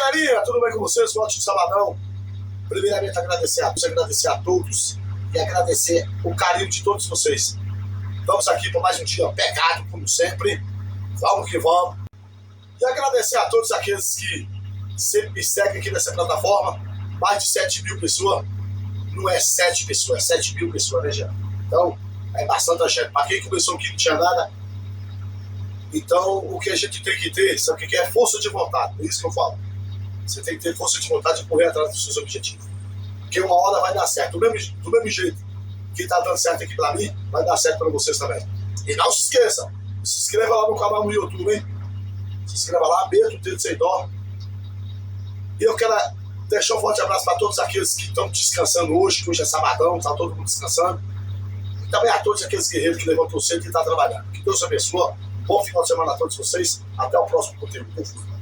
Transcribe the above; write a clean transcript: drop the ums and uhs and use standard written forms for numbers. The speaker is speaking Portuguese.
galerinha, tudo bem com vocês? Um ótimo sabadão. Primeiramente agradecer a todos e agradecer o carinho de todos vocês. Vamos aqui para mais um dia pegado, como sempre. Vamos que vamos. E agradecer a todos aqueles que sempre me seguem aqui nessa plataforma. Mais de 7 mil pessoas. Não é 7 pessoas, é 7 mil pessoas, né, gente? Então, é bastante gente. Para quem começou aqui não tinha nada. Então, o que a gente tem que ter, sabe o que é? Força de vontade. É isso que eu falo. Você tem que ter força de vontade de correr atrás dos seus objetivos. Porque uma hora vai dar certo. Do mesmo jeito que está dando certo aqui para mim, vai dar certo para vocês também. E não se esqueça, se inscreva lá no canal no YouTube, hein? Se inscreva lá, Beto Dedo Sem Dó. E eu quero deixar um forte abraço para todos aqueles que estão descansando hoje, que hoje é sabadão, está todo mundo descansando. E também a todos aqueles guerreiros que levantam cedo e estão trabalhando. Que Deus abençoe. Bom final de semana a todos vocês. Até o próximo conteúdo.